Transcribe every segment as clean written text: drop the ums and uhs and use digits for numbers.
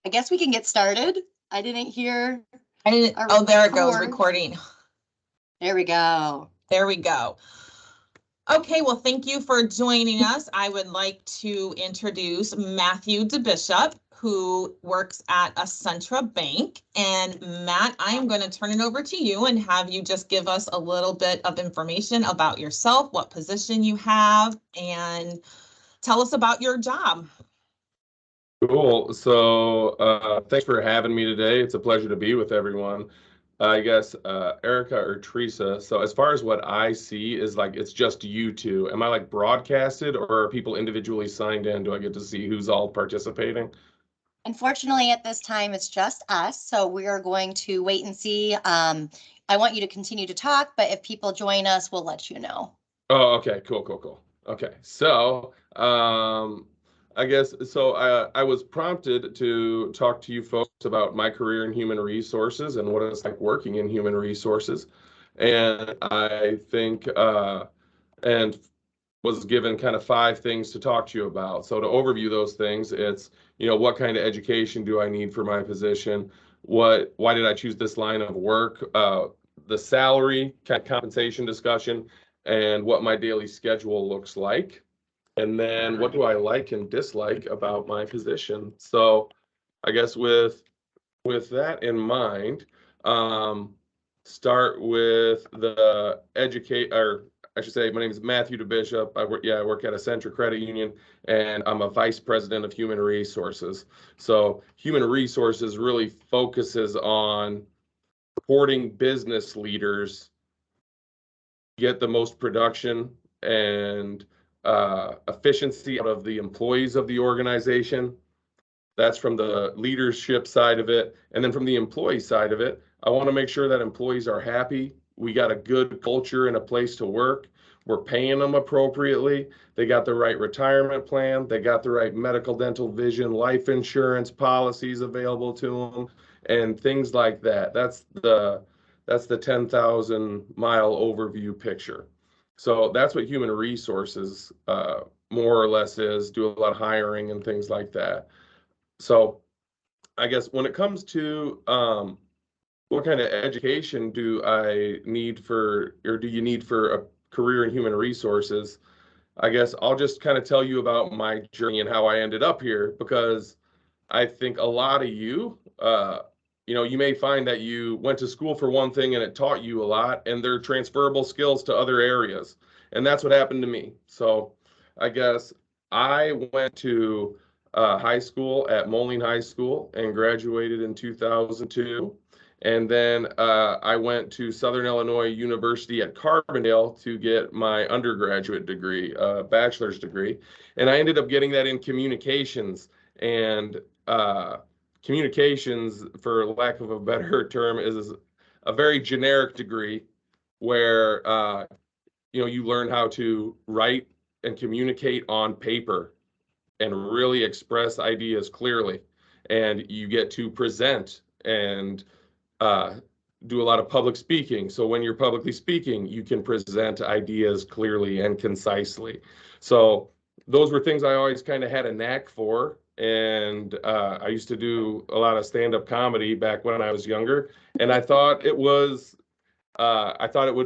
I guess we can get started. I didn't hear. Oh, there it goes, recording. There we go. There we go. Okay, well, thank you for joining us. I would like to introduce Matthew DeBishop, who works at Essentra Bank. And Matt, I am going to turn it over to you and have you just give us a little bit of information about yourself, what position you have, and tell us about your job. Cool. So thanks for having me today. It's a pleasure to be with everyone. I guess Erica or Teresa. So as far as what I see is like it's just you two. Am I like broadcasted or are people individually signed in? Do I get to see who's all participating? Unfortunately, at this time, it's just us. So we are going to wait and see. I want you to continue to talk, but if people join us, we'll let you know. Oh, okay. Cool. Okay. So I guess so. I was prompted to talk to you folks about my career in human resources and what it's like working in human resources. And I think, and was given kind of 5 things to talk to you about. So to overview those things, it's, what kind of education do I need for my position? Why did I choose this line of work? The salary, kind of compensation discussion, and what my daily schedule looks like. And then what do I like and dislike about my position? So I guess with that in mind, start with the I should say, my name is Matthew DeBishop. I work at Essentra Credit Union, and I'm a vice president of human resources. So human resources really focuses on supporting business leaders get the most production and efficiency out of the employees of the organization. That's from the leadership side of it. And then from the employee side of it, I want to make sure that employees are happy. We got a good culture and a place to work. We're paying them appropriately. They got the right retirement plan. They got the right medical, dental, vision, life insurance policies available to them, and things like that. That's the 10,000-mile overview picture. So that's what human resources more or less is. Do a lot of hiring and things like that. So I guess when it comes to what kind of education do you need for a career in human resources, I guess I'll just kind of tell you about my journey and how I ended up here, because I think a lot of you, you may find that you went to school for one thing and it taught you a lot, and they're transferable skills to other areas. And that's what happened to me. So I guess I went to high school at Moline High School and graduated in 2002. And then I went to Southern Illinois University at Carbondale to get my undergraduate degree, bachelor's degree. And I ended up getting that in communications. And communications, for lack of a better term, is a very generic degree where you learn how to write and communicate on paper and really express ideas clearly, and you get to present and do a lot of public speaking. So when you're publicly speaking, you can present ideas clearly and concisely. So those were things I always kind of had a knack for. And I used to do a lot of stand-up comedy back when I was younger. And I thought it would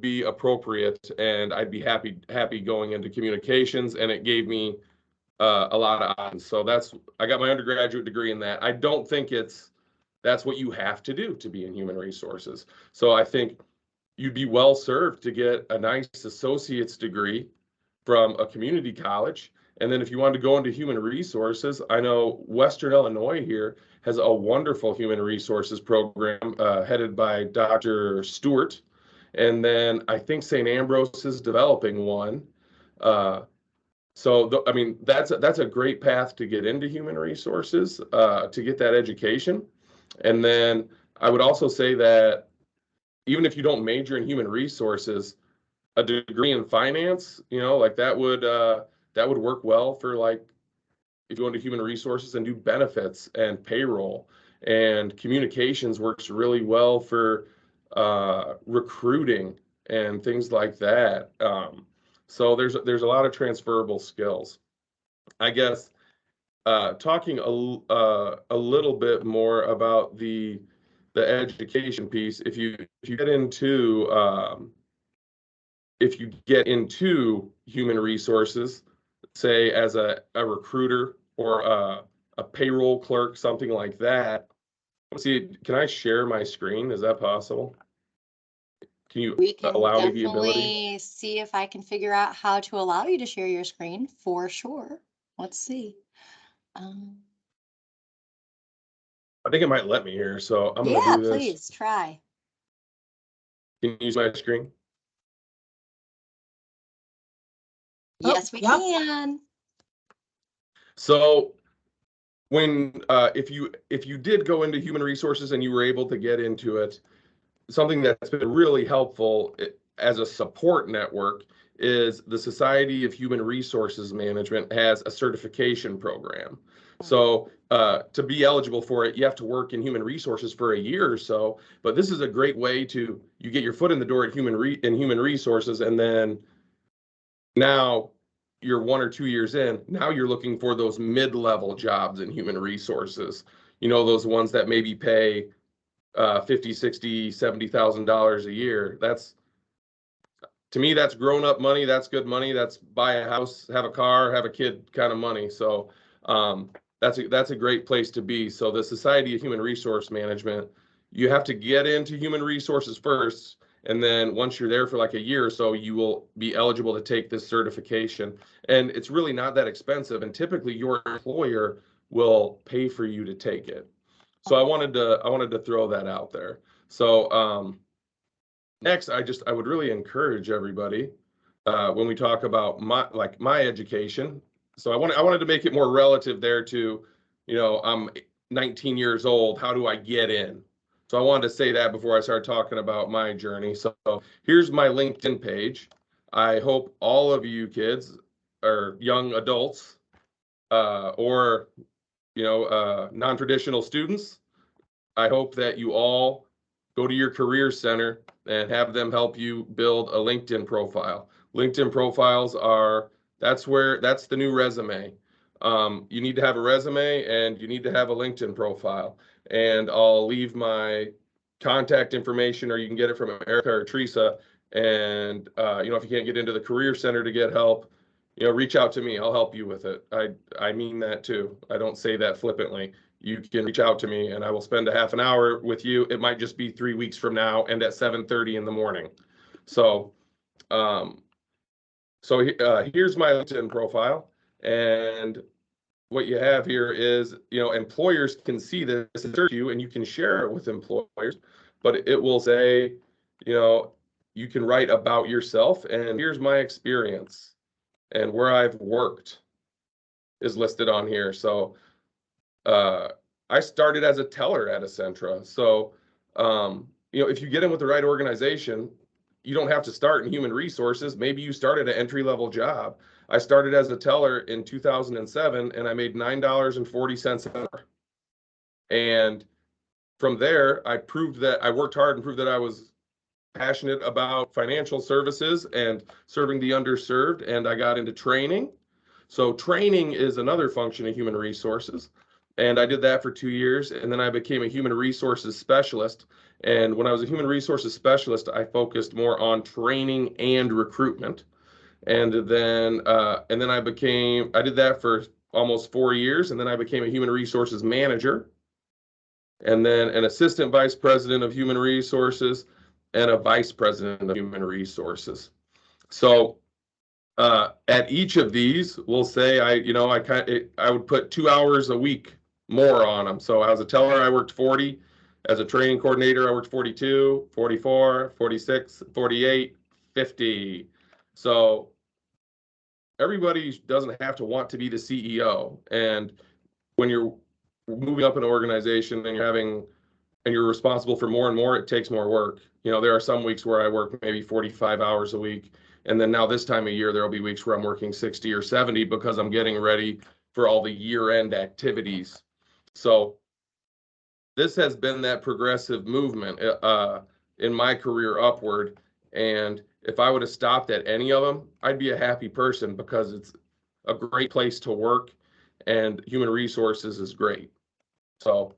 be appropriate, and I'd be happy going into communications. And it gave me a lot of options. So I got my undergraduate degree in that. I don't think that's what you have to do to be in human resources. So I think you'd be well served to get a nice associate's degree from a community college. And then if you want to go into human resources, I know Western Illinois here has a wonderful human resources program headed by Dr. Stewart. And then I think St. Ambrose is developing one. That's a great path to get into human resources, to get that education. And then I would also say that even if you don't major in human resources, a degree in finance, like that would work well for, like, if you go into human resources and do benefits and payroll, and communications works really well for recruiting and things like that. So there's a lot of transferable skills. I guess talking a little bit more about the education piece. If you get into human resources, say as a recruiter or a payroll clerk, something like that. Let's see, can I share my screen? Is that possible? Can you We can allow me the ability? definitely see if I can figure out how to allow you to share your screen for sure. Let's see. I think it might let me here, so I'm Yeah, gonna do this. please try. Can you use my screen? Oh, Yes, we yep. can. So when if you did go into human resources and you were able to get into it, something that's been really helpful as a support network is the Society of Human Resources Management has a certification program. So to be eligible for it, you have to work in human resources for a year or so. But this is a great way to you get your foot in the door at human resources, and then now you're 1 or 2 years in. Now you're looking for those mid-level jobs in human resources. You know, those ones that maybe pay 50, 60, $70,000 a year. That's, to me, that's grown up money. That's good money. That's buy a house, have a car, have a kid kind of money. So that's a great place to be. So the Society of Human Resource Management, you have to get into human resources first. And then once you're there for like a year or so, you will be eligible to take this certification. And it's really not that expensive. And typically your employer will pay for you to take it. So I wanted to throw that out there. So next, I would really encourage everybody when we talk about my education. So I wanted to make it more relative there to, you know, I'm 19 years old. How do I get in? So I wanted to say that before I start talking about my journey. So here's my LinkedIn page. I hope all of you kids or young adults or non-traditional students, I hope that you all go to your career center and have them help you build a LinkedIn profile. LinkedIn profiles that's the new resume. You need to have a resume and you need to have a LinkedIn profile. And I'll leave my contact information, or you can get it from Erica or Teresa. And if you can't get into the career center to get help, reach out to me. I'll help you with it. I mean that too. I don't say that flippantly. You can reach out to me and I will spend a half an hour with you. It might just be 3 weeks from now and at 7:30 in the morning. So, here's my LinkedIn profile, and what you have here is, employers can see this and search you, and you can share it with employers, but it will say, you can write about yourself, and here's my experience, and where I've worked is listed on here. So, I started as a teller at Essentra. So, if you get in with the right organization, you don't have to start in human resources. Maybe you started an entry-level job. I started as a teller in 2007 and I made $9.40 an hour. And from there, I proved that I worked hard and proved that I was passionate about financial services and serving the underserved. And I got into training. So training is another function of human resources. And I did that for 2 years. And then I became a human resources specialist. And when I was a human resources specialist, I focused more on training and recruitment. And then I did that for almost 4 years. And then I became a human resources manager, and then an assistant vice president of human resources, and a vice president of human resources. So at each of these, we'll say I would put 2 hours a week more on them. So as a teller, I worked 40. As a training coordinator, I worked 42, 44, 46, 48, 50. So everybody doesn't have to want to be the CEO. And when you're moving up an organization and you're responsible for more and more, it takes more work. There are some weeks where I work maybe 45 hours a week. And then now this time of year, there'll be weeks where I'm working 60 or 70 because I'm getting ready for all the year-end activities. So this has been that progressive movement in my career upward. And if I would have stopped at any of them, I'd be a happy person because it's a great place to work. and human resources is great. So,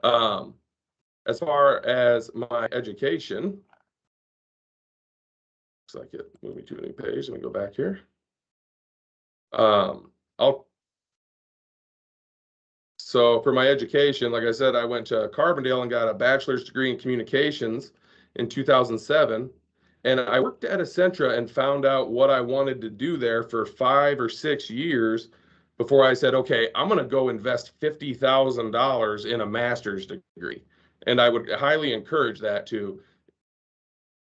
as far as my education, looks like it moved me to a new page. Let me go back here. So for my education, like I said, I went to Carbondale and got a bachelor's degree in communications in 2007. And I worked at Essentra and found out what I wanted to do there for 5 or 6 years before I said, okay, I'm going to go invest $50,000 in a master's degree. And I would highly encourage that too.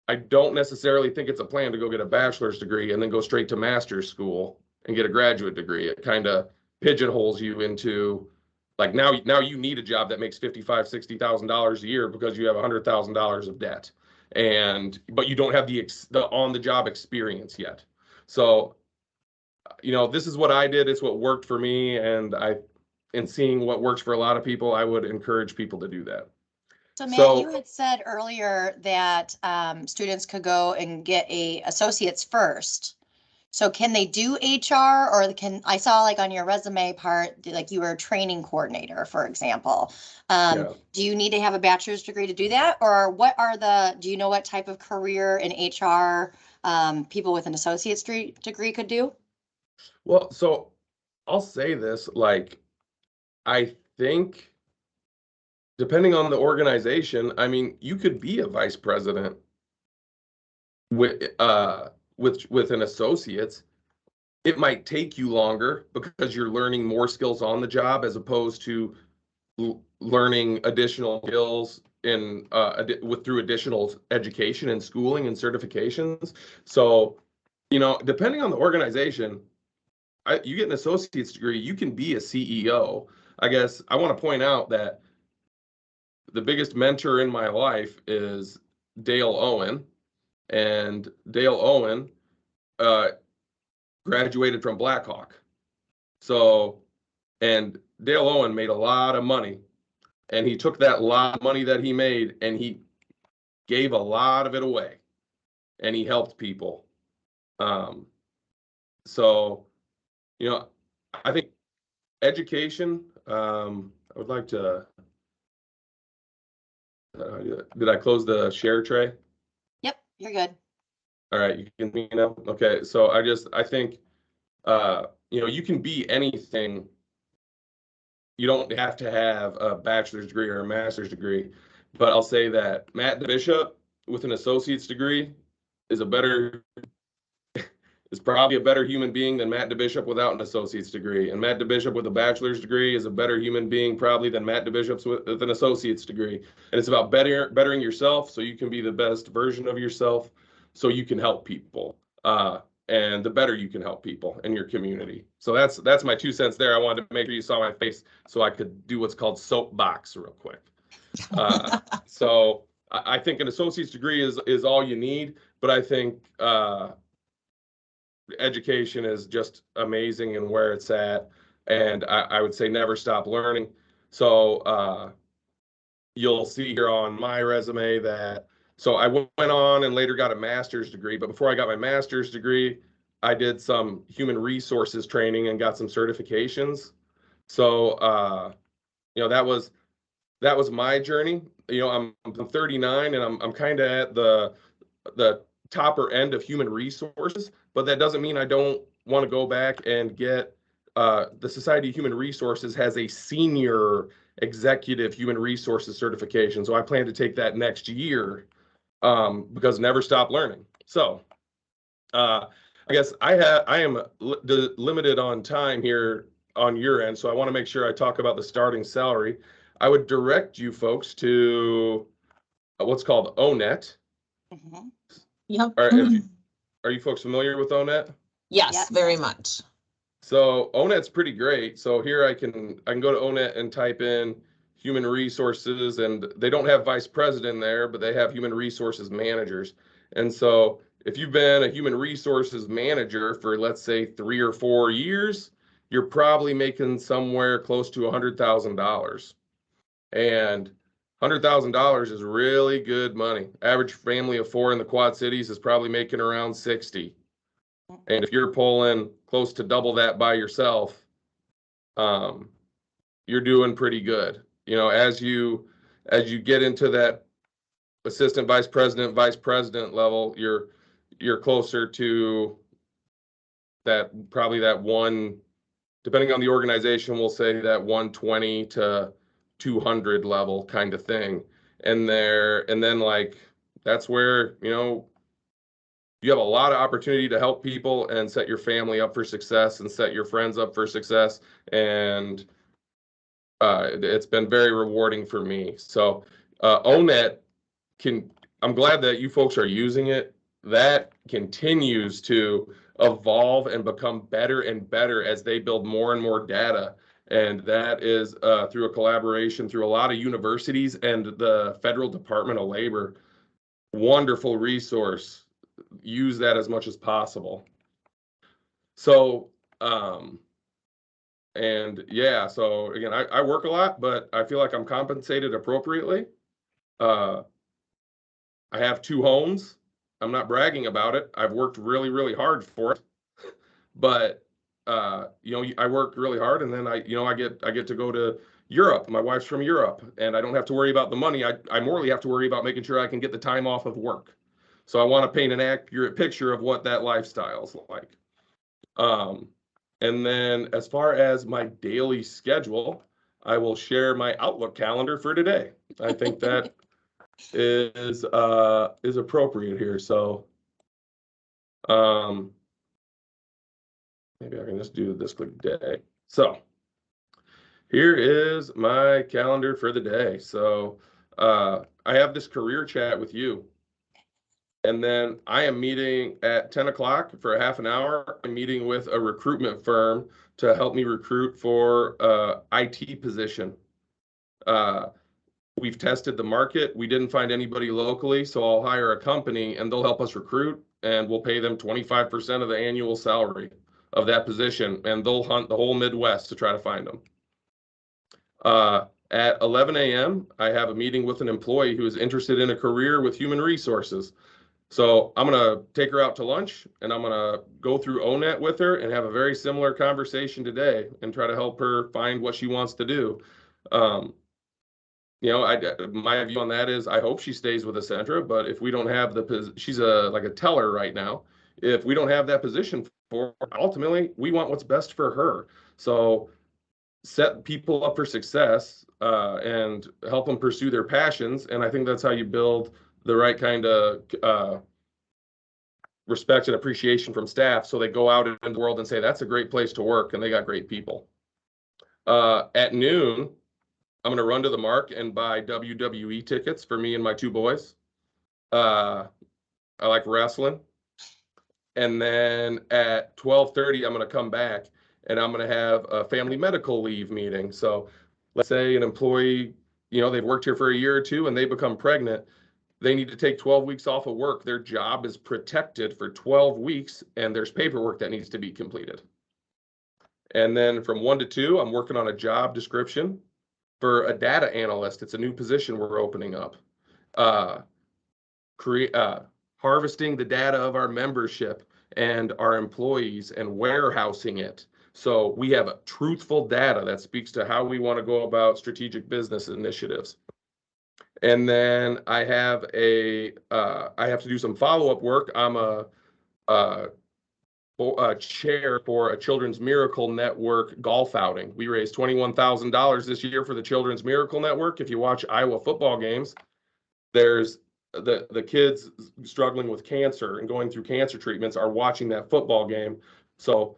I don't necessarily think it's a plan to go get a bachelor's degree and then go straight to master's school and get a graduate degree. It kind of pigeonholes you into like now you need a job that makes $55,000-$60,000 a year because you have $100,000 of debt, but you don't have the on the job experience yet. So, this is what I did. It's what worked for me, and in seeing what works for a lot of people, I would encourage people to do that. So Matt, you had said earlier that students could go and get a associate's first. So can they do HR, or I saw like on your resume part, like you were a training coordinator, for example. Yeah. Do you need to have a bachelor's degree to do that? Or do you know what type of career in HR people with an associate's degree could do? Well, so I'll say this, like, I think depending on the organization, I mean, you could be a vice president with an associate's. It might take you longer because you're learning more skills on the job as opposed to learning additional skills through additional education and schooling and certifications. So, depending on the organization, you get an associate's degree, you can be a CEO. I guess I want to point out that the biggest mentor in my life is Dale Owen, and Dale Owen graduated from Blackhawk. So, and Dale Owen made a lot of money, and he took that lot of money that he made and he gave a lot of it away, and he helped people. So, I think education, I would like to, did I close the share tray? Yep, you're good. All right, you can hear me now? Okay, so I think, you can be anything. You don't have to have a bachelor's degree or a master's degree, but I'll say that Matt DeBishop with an associate's degree is probably a better human being than Matt DeBishop without an associate's degree. And Matt DeBishop with a bachelor's degree is a better human being probably than Matt DeBishop with an associate's degree. And it's about bettering yourself so you can be the best version of yourself so you can help people. And the better you can help people in your community. So that's my 2 cents there. I wanted to make sure you saw my face so I could do what's called soapbox real quick. So I think an associate's degree is all you need, but I think education is just amazing and where it's at. And I would say never stop learning. So you'll see here on my resume that, so I went on and later got a master's degree, but before I got my master's degree, I did some human resources training and got some certifications. So, that was my journey. I'm 39 and I'm kind of at the topper end of human resources, but that doesn't mean I don't want to go back and get the Society of Human Resources has a senior executive human resources certification. So I plan to take that next year because never stop learning. So I guess I am limited on time here on your end. So I want to make sure I talk about the starting salary. I would direct you folks to what's called O-Net. Mm-hmm. Yep. Are you folks familiar with O-Net? Yes, very much. So O-Net's pretty great. So here I can go to O-Net and type in human resources, and they don't have vice president there, but they have human resources managers. And so if you've been a human resources manager for, let's say, 3 or 4 years, you're probably making somewhere close to $100,000. And $100,000 is really good money. Average family of 4 in the Quad Cities is probably making around 60. And if you're pulling close to double that by yourself, you're doing pretty good. You know, as you get into that assistant vice president level, you're closer to that, probably that one, depending on the organization, we'll say that 120 to 200 level kind of thing. And then like, that's where, you know, you have a lot of opportunity to help people and set your family up for success and set your friends up for success. And it's been very rewarding for me. So ONET I'm glad that you folks are using it. That continues to evolve and become better and better as they build more and more data. And that is through a collaboration through a lot of universities and the Federal Department of Labor. Wonderful resource. Use that as much as possible. So, and yeah, so again, I work a lot, but I feel like I'm compensated appropriately. I have 2 homes. I'm not bragging about it. I've worked really, really hard for it. But you know, I work really hard, and then I get to go to Europe. My wife's from Europe, and I don't have to worry about the money. I morally have to worry about making sure I can get the time off of work. So I want to paint an accurate picture of what that lifestyle's like. And then as far as my daily schedule, I will share my Outlook calendar for today. I think that is appropriate here. So maybe I can just do this quick day. So here is my calendar for the day. So I have this career chat with you. And then I am meeting at 10 o'clock for a half an hour. I'm meeting with a recruitment firm to help me recruit for IT position. We've tested the market. We didn't find anybody locally, so I'll hire a company and they'll help us recruit, and we'll pay them 25% of the annual salary of that position, and they'll hunt the whole Midwest to try to find them. At 11 a.m., I have a meeting with an employee who is interested in a career with human resources. So I'm going to take her out to lunch, and I'm going to go through ONET with her and have a very similar conversation today and try to help her find what she wants to do. You know, my view on that is I hope she stays with Essentra, but if we don't have she's like a teller right now. If we don't have that position for her, ultimately, we want what's best for her. So set people up for success and help them pursue their passions. And I think that's how you build the right kind of respect and appreciation from staff, so they go out in the world and say, that's a great place to work, and they got great people. At noon, I'm going to run to the Mark and buy WWE tickets for me and my 2 boys. I like wrestling. And then at 12:30, I'm going to come back, and I'm going to have a family medical leave meeting. So let's say an employee, you know, they've worked here for a year or 2 and they become pregnant. They need to take 12 weeks off of work. Their job is protected for 12 weeks, and there's paperwork that needs to be completed. And then from 1 to 2, I'm working on a job description for a data analyst. It's a new position we're opening up. Harvesting the data of our membership and our employees and warehousing it. So we have a truthful data that speaks to how we want to go about strategic business initiatives. And then I have to do some follow-up work. I'm a chair for a Children's Miracle Network golf outing. We raised $21,000 this year for the Children's Miracle Network. If you watch Iowa football games, there's the kids struggling with cancer and going through cancer treatments are watching that football game. So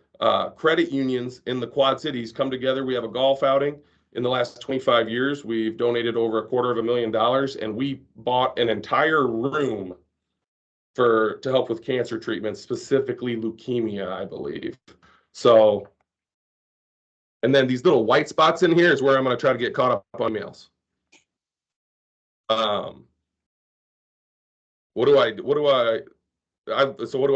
credit unions in the Quad Cities come together. We have a golf outing. In the last 25 years, we've donated over $250,000, and we bought an entire room to help with cancer treatment, specifically leukemia, I believe. So, and then these little white spots in here is where I'm going to try to get caught up on emails. What do I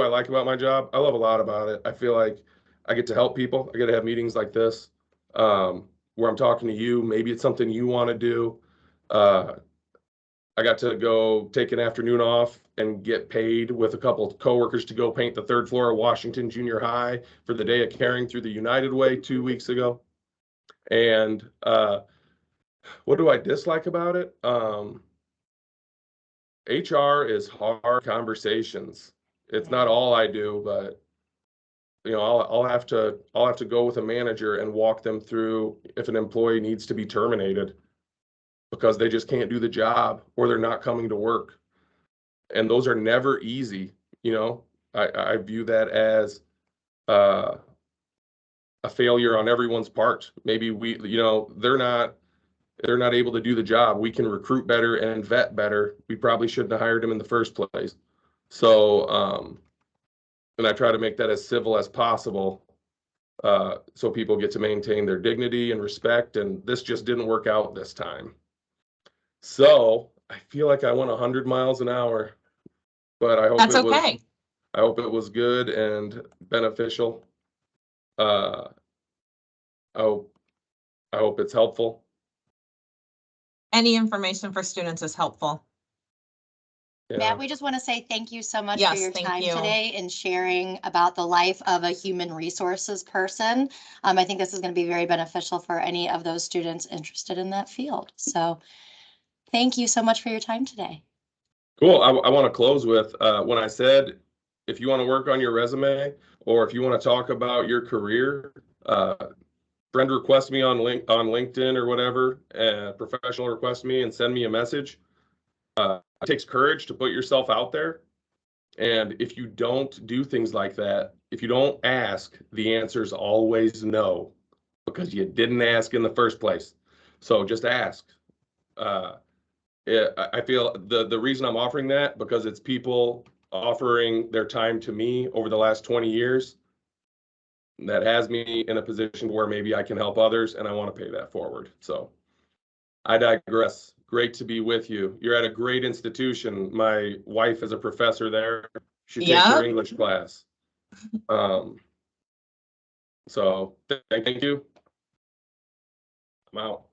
like about my job? I love a lot about it. I feel like I get to help people. I get to have meetings like this. Where I'm talking to you, maybe it's something you want to do. I got to go take an afternoon off and get paid with a couple of coworkers to go paint the 3rd floor of Washington Junior High for the Day of Caring through the United Way 2 weeks ago. And what do I dislike about it? HR is hard conversations. It's not all I do, but you know, I'll have to go with a manager and walk them through if an employee needs to be terminated because they just can't do the job or they're not coming to work. And those are never easy, you know. I view that as a failure on everyone's part. Maybe we, you know, they're not able to do the job. We can recruit better and vet better. We probably shouldn't have hired them in the first place. So, and I try to make that as civil as possible, so people get to maintain their dignity and respect. And this just didn't work out this time. So I feel like I went 100 miles an hour, but I hope That's it was, okay. I hope it was good and beneficial. I hope it's helpful. Any information for students is helpful. Yeah. Matt, we just want to say thank you so much for Yes, your thank time you. today and sharing about the life of a human resources person. I think this is going to be very beneficial for any of those students interested in that field. So thank you so much for your time today. Cool. I want to close with when I said, if you want to work on your resume or if you want to talk about your career, friend request me on LinkedIn or whatever, professional request me and send me a message. It takes courage to put yourself out there. And if you don't do things like that, if you don't ask, the answer is always no, because you didn't ask in the first place. So just ask. I feel the reason I'm offering that because it's people offering their time to me over the last 20 years that has me in a position where maybe I can help others and I want to pay that forward. So I digress. Great to be with you. You're at a great institution. My wife is a professor there. She takes her Yep. English class. So thank you. I'm out.